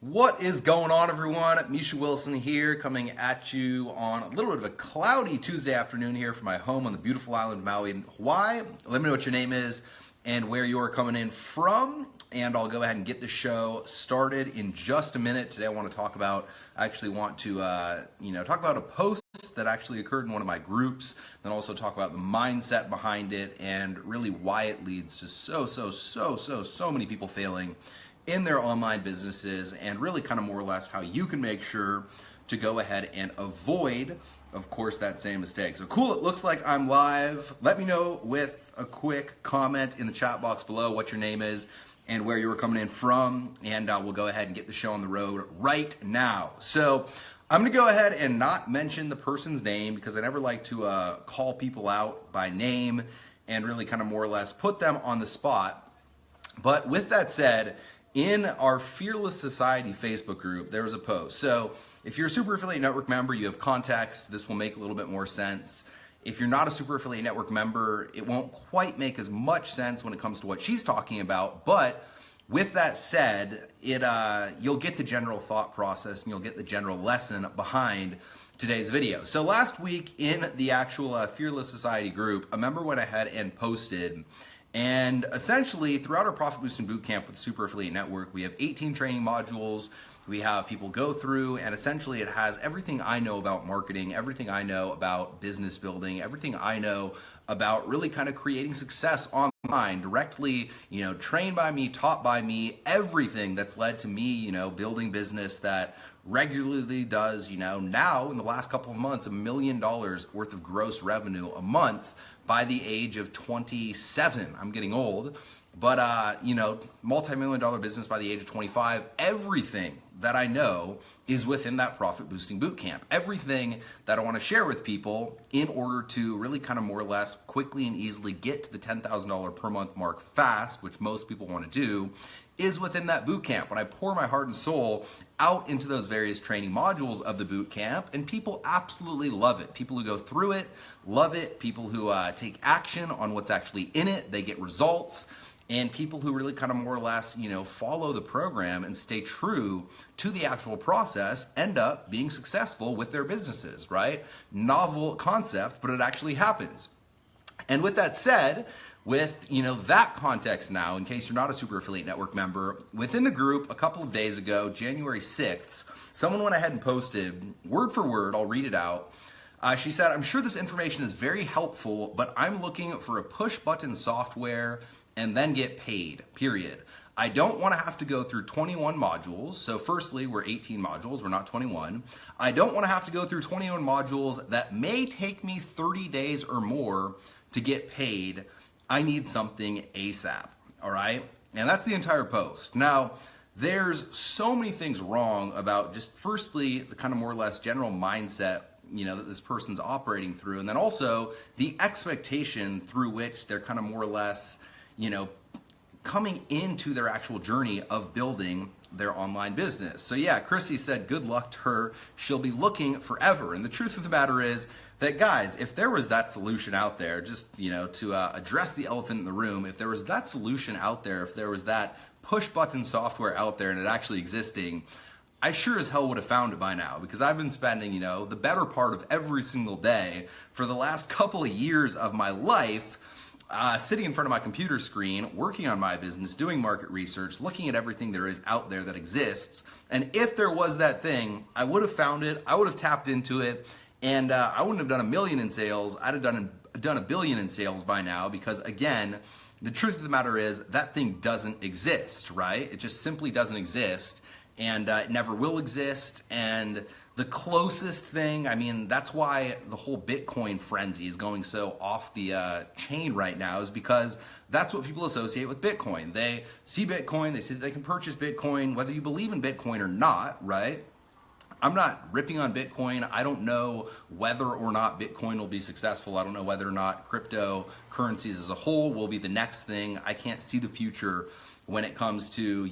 What is going on, everyone? Misha Wilson here, coming at you on a little bit of a cloudy Tuesday afternoon here from my home on the beautiful island of Maui in Hawaii. Let me know what your name is and where you are coming in from, and I'll go ahead and get the show started in just a minute. Today I want to talk about, talk about a post that actually occurred in one of my groups, then also talk about the mindset behind it and really why it leads to so many people failing in their online businesses, and really kind of more or less how you can make sure to go ahead and avoid, of course, that same mistake. So cool, it looks like I'm live. Let me know with a quick comment in the chat box below what your name is and where you were coming in from, and we'll go ahead and get the show on the road right now. So I'm gonna go ahead and not mention the person's name because I never like to call people out by name and really kind of more or less put them on the spot. But with that said, in our Fearless Society Facebook group, there was a post. So if you're a Super Affiliate Network member, you have context. This will make a little bit more sense. If you're not a Super Affiliate Network member, it won't quite make as much sense when it comes to what she's talking about. But with that said, you'll get the general thought process and you'll get the general lesson behind today's video. So last week in the actual Fearless Society group, a member went ahead and posted, and essentially throughout our Profit Boosting Bootcamp with the Super Affiliate Network, we have 18 training modules. We have people go through, and essentially it has everything I know about marketing, everything I know about business building, everything I know about really kind of creating success online, directly, trained by me, taught by me, everything that's led to me, building business that regularly does, now in the last couple of months, $1 million worth of gross revenue a month by the age of 27. I'm getting old, but multi-million dollar business by the age of 25. Everything that I know is within that Profit Boosting Bootcamp. Everything that I want to share with people in order to really kind of more or less quickly and easily get to the $10,000 per month mark fast, which most people want to do, is within that bootcamp. When I pour my heart and soul out into those various training modules of the bootcamp, and people absolutely love it. People who go through it love it. People who take action on what's actually in it, they get results. And people who really kind of more or less, follow the program and stay true to the actual process end up being successful with their businesses, right? Novel concept, but it actually happens. And with that said, with that context now, in case you're not a Super Affiliate Network member, within the group a couple of days ago, January 6th, someone went ahead and posted, word for word, I'll read it out. She said, "I'm sure this information is very helpful, but I'm looking for a push button software and then get paid, period. I don't want to have to go through 21 modules. So firstly, we're 18 modules, we're not 21. I don't want to have to go through 21 modules that may take me 30 days or more to get paid. I need something ASAP," all right? And that's the entire post. Now, there's so many things wrong about just firstly, the kind of more or less general mindset that this person's operating through, and then also the expectation through which they're kind of more or less coming into their actual journey of building their online business. So yeah, Chrissy said good luck to her. She'll be looking forever. And the truth of the matter is that, guys, if there was that solution out there, just to address the elephant in the room, if there was that solution out there, if there was that push button software out there and it actually existing, I sure as hell would have found it by now, because I've been spending, the better part of every single day for the last couple of years of my life sitting in front of my computer screen, working on my business, doing market research, looking at everything there is out there that exists. And if there was that thing, I would have found it, I would have tapped into it, and I wouldn't have done 1 million in sales. I'd have done 1 billion in sales by now, because again, the truth of the matter is that thing doesn't exist, right? It just simply doesn't exist, and it never will exist. And the closest thing, that's why the whole Bitcoin frenzy is going so off the chain right now, is because that's what people associate with Bitcoin. They see Bitcoin, they see that they can purchase Bitcoin, whether you believe in Bitcoin or not, right? I'm not ripping on Bitcoin. I don't know whether or not Bitcoin will be successful. I don't know whether or not cryptocurrencies as a whole will be the next thing. I can't see the future when it comes to,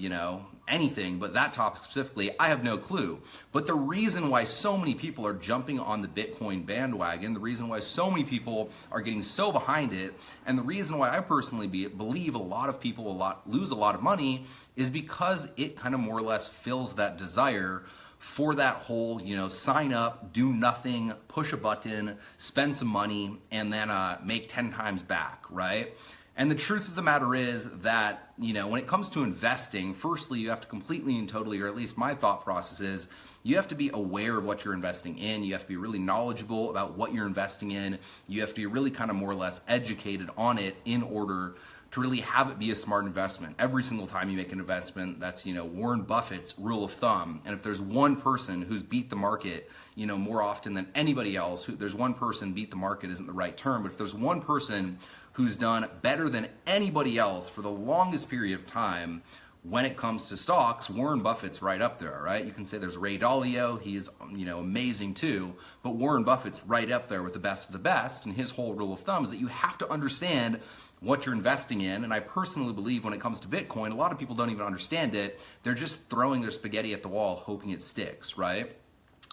anything, but that topic specifically, I have no clue. But the reason why so many people are jumping on the Bitcoin bandwagon, the reason why so many people are getting so behind it, and the reason why I personally believe a lot of people lose a lot of money is because it kind of more or less fills that desire for that whole, sign up, do nothing, push a button, spend some money, and then make 10 times back, right? And the truth of the matter is that, when it comes to investing, firstly, you have to completely and totally, or at least my thought process is, you have to be aware of what you're investing in. You have to be really knowledgeable about what you're investing in. You have to be really kind of more or less educated on it in order to really have it be a smart investment. Every single time you make an investment, that's, Warren Buffett's rule of thumb. And if there's one person who's beat the market, more often than anybody else, there's one person, beat the market isn't the right term, but if there's one person who's done better than anybody else for the longest period of time when it comes to stocks, Warren Buffett's right up there, right? You can say there's Ray Dalio, he's, amazing too, but Warren Buffett's right up there with the best of the best, and his whole rule of thumb is that you have to understand what you're investing in, and I personally believe when it comes to Bitcoin, a lot of people don't even understand it. They're just throwing their spaghetti at the wall hoping it sticks, right?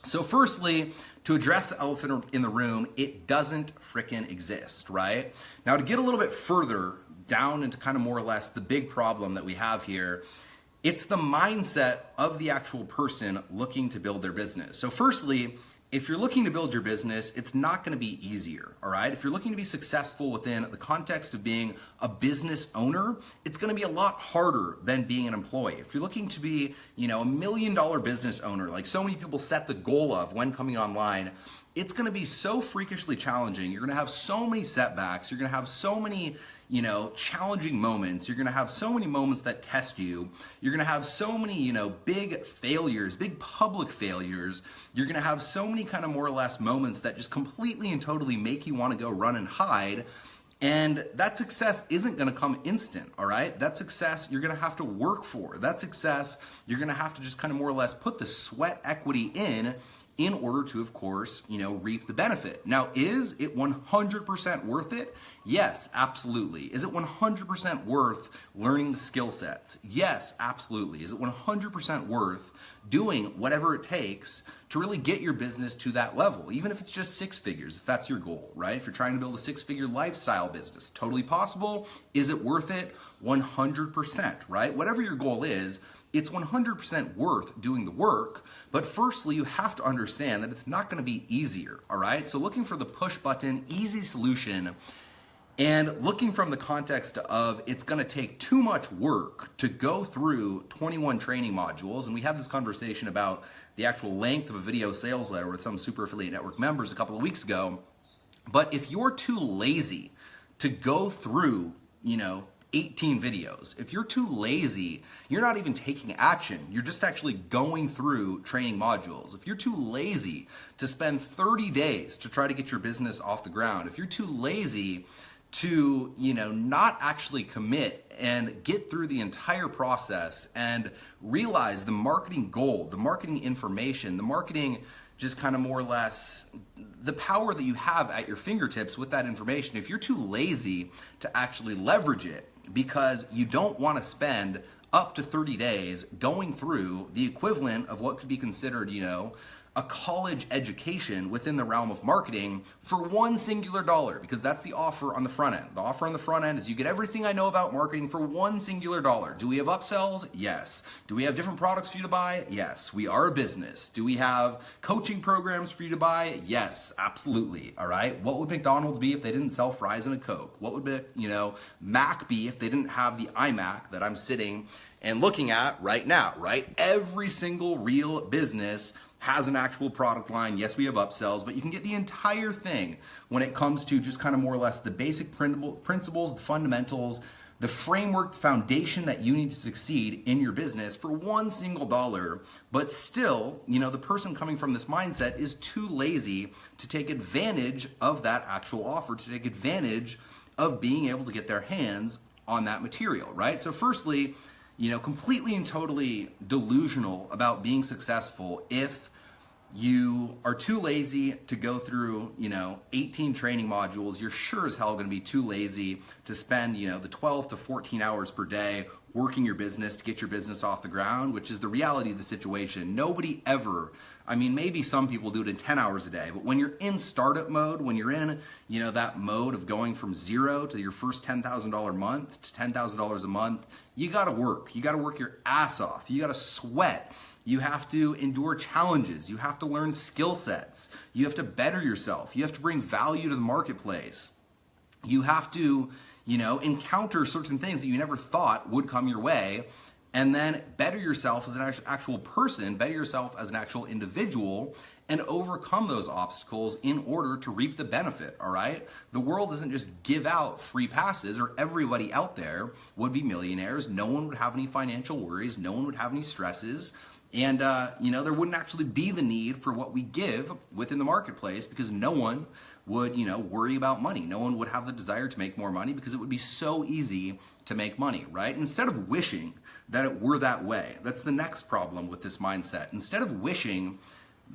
So firstly, to address the elephant in the room, it doesn't frickin' exist, right? Now to get a little bit further down into kind of more or less the big problem that we have here, it's the mindset of the actual person looking to build their business. So firstly, if you're looking to build your business, it's not gonna be easier, all right? If you're looking to be successful within the context of being a business owner, it's gonna be a lot harder than being an employee. If you're looking to be, $1 million business owner, like so many people set the goal of when coming online, it's gonna be so freakishly challenging. You're gonna have so many setbacks. You're gonna have so many, challenging moments. You're gonna have so many moments that test you. You're gonna have so many, big failures, big public failures. You're gonna have so many kind of more or less moments that just completely and totally make you wanna go run and hide. And that success isn't gonna come instant, all right? That success you're gonna have to work for. That success you're gonna have to just kind of more or less put the sweat equity in order to, of course, reap the benefit. Now, is it 100% worth it? Yes, absolutely. Is it 100% worth learning the skill sets? Yes, absolutely. Is it 100% worth doing whatever it takes to really get your business to that level, even if it's just 6 figures, if that's your goal, right? If you're trying to build a 6-figure lifestyle business, totally possible. Is it worth it? 100%, right? Whatever your goal is, it's 100% worth doing the work, but firstly, you have to understand that it's not gonna be easier, all right? So looking for the push button, easy solution, and looking from the context of it's gonna take too much work to go through 21 training modules, and we had this conversation about the actual length of a video sales letter with some Super Affiliate Network members a couple of weeks ago, but if you're too lazy to go through, 18 videos. If you're too lazy, you're not even taking action. You're just actually going through training modules. If you're too lazy to spend 30 days to try to get your business off the ground, if you're too lazy to, not actually commit and get through the entire process and realize the marketing goal, the marketing information, the marketing just kind of more or less the power that you have at your fingertips with that information, if you're too lazy to actually leverage it, because you don't want to spend up to 30 days going through the equivalent of what could be considered, a college education within the realm of marketing for one singular dollar, because that's the offer on the front end. The offer on the front end is you get everything I know about marketing for one singular dollar. Do we have upsells? Yes. Do we have different products for you to buy? Yes. We are a business. Do we have coaching programs for you to buy? Yes, absolutely. All right. What would McDonald's be if they didn't sell fries and a Coke? What would, Mac be if they didn't have the iMac that I'm sitting and looking at right now, right? Every single real business has an actual product line. Yes, we have upsells, but you can get the entire thing when it comes to just kind of more or less the basic principles, the fundamentals, the framework, the foundation that you need to succeed in your business for one single dollar. But still, the person coming from this mindset is too lazy to take advantage of that actual offer, to take advantage of being able to get their hands on that material, right? So firstly, completely and totally delusional about being successful if you are too lazy to go through, 18 training modules. You're sure as hell going to be too lazy to spend, the 12 to 14 hours per day working your business to get your business off the ground, which is the reality of the situation. Nobody ever, maybe some people do it in 10 hours a day, but when you're in startup mode, when you're in, that mode of going from zero to your first $10,000 month to $10,000 a month, you got to work. You got to work your ass off. You got to sweat. You have to endure challenges. You have to learn skill sets. You have to better yourself. You have to bring value to the marketplace. You have to, encounter certain things that you never thought would come your way, and then better yourself as an actual person, better yourself as an actual individual, and overcome those obstacles in order to reap the benefit, all right? The world doesn't just give out free passes, or everybody out there would be millionaires. No one would have any financial worries. No one would have any stresses. And, there wouldn't actually be the need for what we give within the marketplace, because no one would, worry about money. No one would have the desire to make more money because it would be so easy to make money, right? Instead of wishing that it were that way, that's the next problem with this mindset. Instead of wishing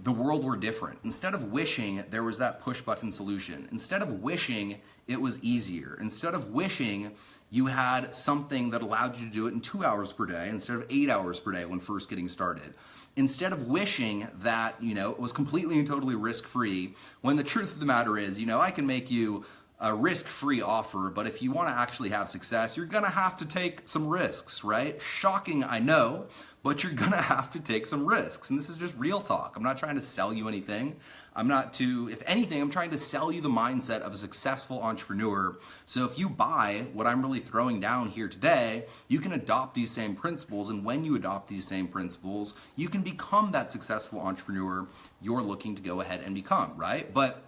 the world were different, instead of wishing there was that push button solution, instead of wishing it was easier, instead of wishing you had something that allowed you to do it in 2 hours per day instead of 8 hours per day when first getting started, instead of wishing that, it was completely and totally risk-free, when the truth of the matter is, I can make you a risk-free offer, but if you want to actually have success, you're going to have to take some risks, right? Shocking, I know, but you're going to have to take some risks. And this is just real talk. I'm not trying to sell you anything. If anything, I'm trying to sell you the mindset of a successful entrepreneur. So if you buy what I'm really throwing down here today, you can adopt these same principles. And when you adopt these same principles, you can become that successful entrepreneur you're looking to go ahead and become, right? But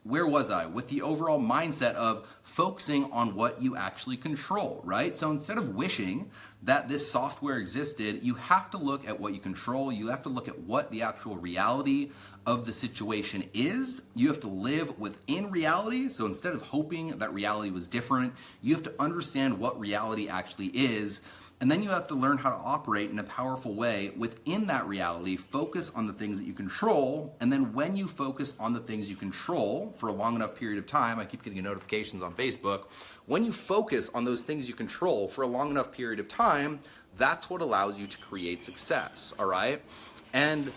where was I? With the overall mindset of focusing on what you actually control, right? So instead of wishing that this software existed, you have to look at what you control. You have to look at what the actual reality of the situation is. You have to live within reality. So instead of hoping that reality was different, you have to understand what reality actually is. And then you have to learn how to operate in a powerful way within that reality, focus on the things that you control, and then when you focus on the things you control for a long enough period of time, I keep getting notifications on Facebook, when you focus on those things you control for a long enough period of time, that's what allows you to create success, all right? And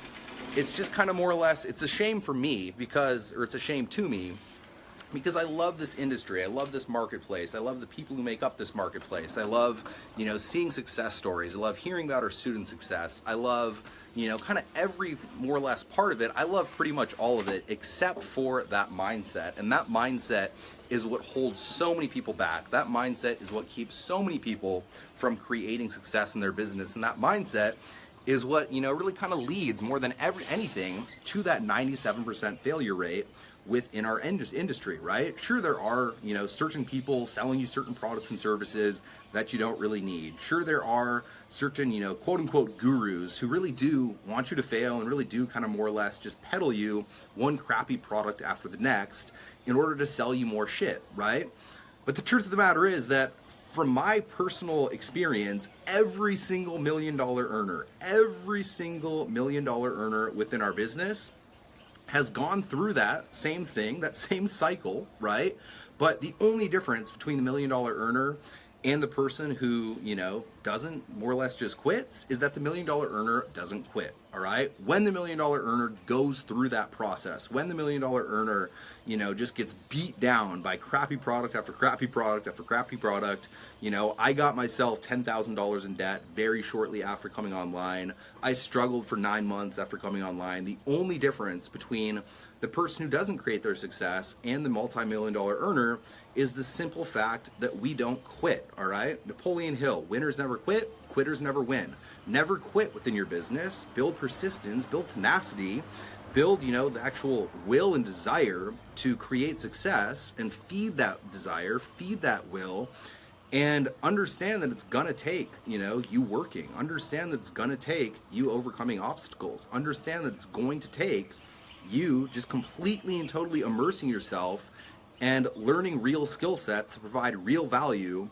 it's just kind of more or less, it's a shame for me it's a shame to me, because I love this industry, I love this marketplace, I love the people who make up this marketplace, I love, seeing success stories, I love hearing about our student success, I love, kind of every more or less part of it. I love pretty much all of it except for that mindset, and that mindset is what holds so many people back. That mindset is what keeps so many people from creating success in their business, and that mindset is what, really kind of leads more than anything to that 97% failure rate within our industry, right? Sure, there are, certain people selling you certain products and services that you don't really need. Sure, there are certain, quote unquote gurus who really do want you to fail and really do kind of more or less just peddle you one crappy product after the next in order to sell you more shit, right? But the truth of the matter is that from my personal experience, every single $1 million earner within our business has gone through that same thing, that same cycle, right? But the only difference between the $1 million earner and the person who, doesn't more or less just quits is that the $1 million earner doesn't quit, all right? When the $1 million earner goes through that process, when the $1 million earner, just gets beat down by crappy product after crappy product after crappy product, I got myself $10,000 in debt very shortly after coming online. I struggled for 9 months after coming online. The only difference between the person who doesn't create their success and the multi-million-dollar earner is the simple fact that we don't quit, all right? Napoleon Hill, winners never quit, quitters never win. Never quit within your business. Build persistence, build tenacity, build, the actual will and desire to create success, and feed that desire, feed that will, and understand that it's gonna take, you working. Understand that it's gonna take you overcoming obstacles. Understand that it's going to take you just completely and totally immersing yourself and learning real skill sets to provide real value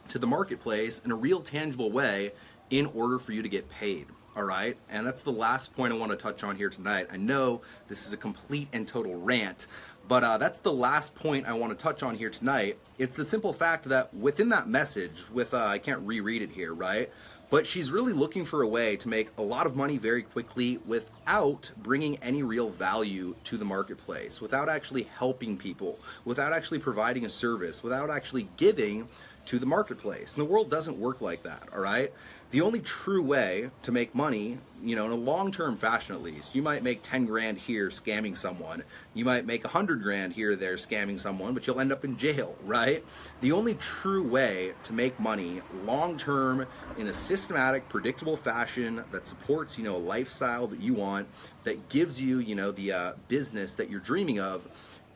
to the marketplace in a real tangible way in order for you to get paid. all right? And that's the last point I want to touch on here tonight. I know this is a complete and total rant, but that's the last point I want to touch on here tonight. It's the simple fact that within that message, I can't reread it here, right? But she's really looking for a way to make a lot of money very quickly without bringing any real value to the marketplace, without actually helping people, without actually providing a service, without actually giving to the marketplace. And the world doesn't work like that, all right? The only true way to make money, in a long-term fashion at least, you might make 10 grand here scamming someone. You might make 100 grand here or there scamming someone, but you'll end up in jail, right? The only true way to make money long-term in a systematic, predictable fashion that supports, a lifestyle that you want, that gives you, the business that you're dreaming of,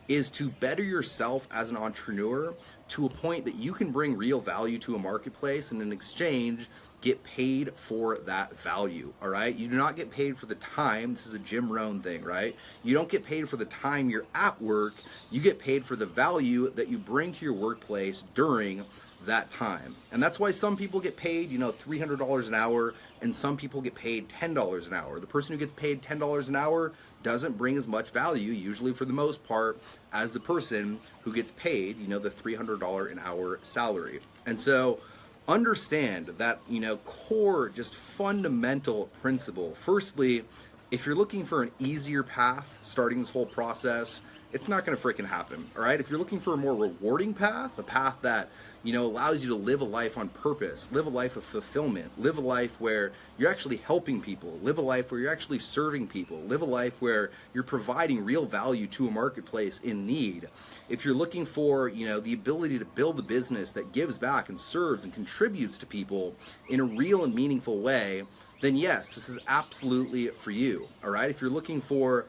is to better yourself as an entrepreneur to a point that you can bring real value to a marketplace and in exchange get paid for that value, all right? You do not get paid for the time. This is a Jim Rohn thing, right? You don't get paid for the time you're at work. You get paid for the value that you bring to your workplace during that time. And that's why some people get paid, $300 an hour, and some people get paid $10 an hour. The person who gets paid $10 an hour doesn't bring as much value, usually for the most part, as the person who gets paid, the $300 an hour salary. And so understand that, core, just fundamental principle. Firstly, if you're looking for an easier path starting this whole process, it's not going to freaking happen, all right? If you're looking for a more rewarding path, a path that, allows you to live a life on purpose, live a life of fulfillment, live a life where you're actually helping people, live a life where you're actually serving people, live a life where you're providing real value to a marketplace in need. If you're looking for, the ability to build a business that gives back and serves and contributes to people in a real and meaningful way, then yes, this is absolutely for you, all right? If you're looking for,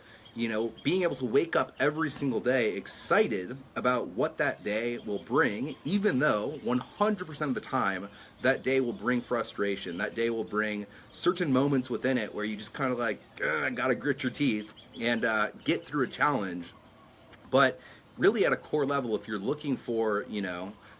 being able to wake up every single day excited about what that day will bring, even though 100% of the time that day will bring frustration, that day will bring certain moments within it where you just kind of like, gotta grit your teeth and get through a challenge. But really at a core level, if you're looking for,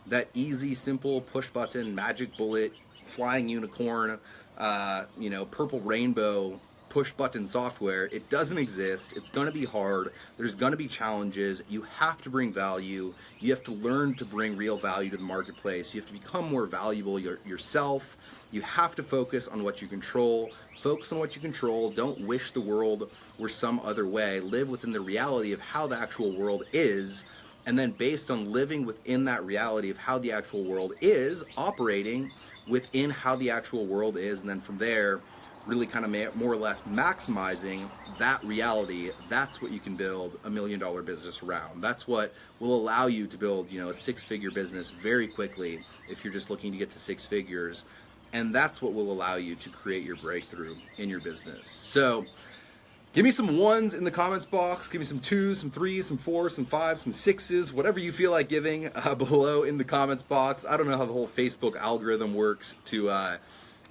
that easy, simple, push button, magic bullet, flying unicorn, purple rainbow, push button software, it doesn't exist. It's going to be hard. There's going to be challenges. You have to bring value. You have to learn to bring real value to the marketplace. You have to become more valuable yourself. You have to focus on what you control. Focus on what you control. Don't wish the world were some other way. Live within the reality of how the actual world is. And then based on living within that reality of how the actual world is, operating within how the actual world is, and then from there, really kind of more or less maximizing that reality, that's what you can build $1 million business around. That's what will allow you to build, a six-figure business very quickly if you're just looking to get to six figures. And that's what will allow you to create your breakthrough in your business. So give me some ones in the comments box. Give me some twos, some threes, some fours, some fives, some sixes, whatever you feel like giving below in the comments box. I don't know how the whole Facebook algorithm works to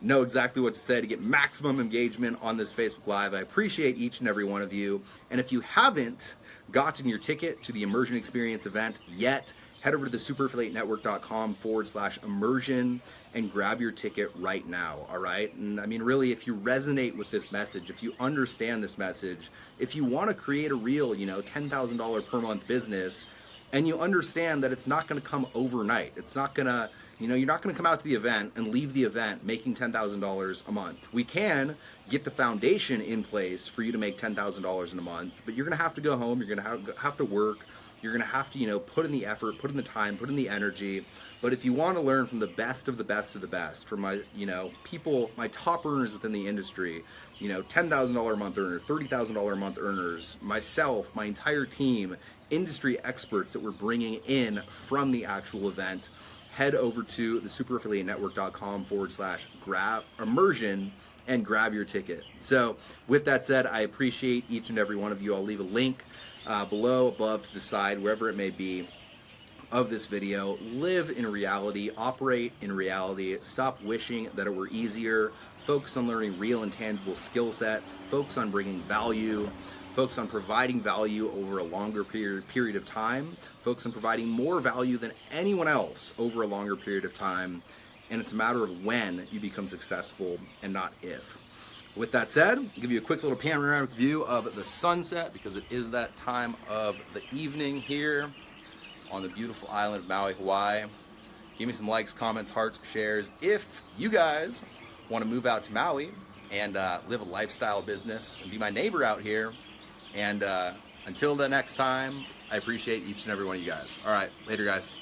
know exactly what to say to get maximum engagement on this Facebook Live. I appreciate each and every one of you. And if you haven't gotten your ticket to the Immersion Experience event yet, head over to the superaffiliatenetwork.com/immersion and grab your ticket right now, all right? And I mean, really, if you resonate with this message, if you understand this message, if you want to create a real, $10,000 per month business, and you understand that it's not going to come overnight, it's not going to, you're not going to come out to the event and leave the event making $10,000 a month. We can get the foundation in place for you to make $10,000 in a month, but you're going to have to go home, you're going to have to work, you're going to have to, put in the effort, put in the time, put in the energy. But if you want to learn from the best of the best of the best, from my, people, my top earners within the industry, $10,000 a month earners, $30,000 a month earners, myself, my entire team, industry experts that we're bringing in from the actual event, head over to the superaffiliatenetwork.com/grab immersion and grab your ticket. So with that said, I appreciate each and every one of you. I'll leave a link below, above, to the side, wherever it may be, of this video. Live in reality, operate in reality, stop wishing that it were easier, focus on learning real and tangible skill sets, focus on bringing value, focus on providing value over a longer period of time, focus on providing more value than anyone else over a longer period of time, and it's a matter of when you become successful and not if. With that said, I'll give you a quick little panoramic view of the sunset because it is that time of the evening here on the beautiful island of Maui, Hawaii. Give me some likes, comments, hearts, shares if you guys want to move out to Maui and live a lifestyle business and be my neighbor out here. And until the next time, I appreciate each and every one of you guys. All right, later guys.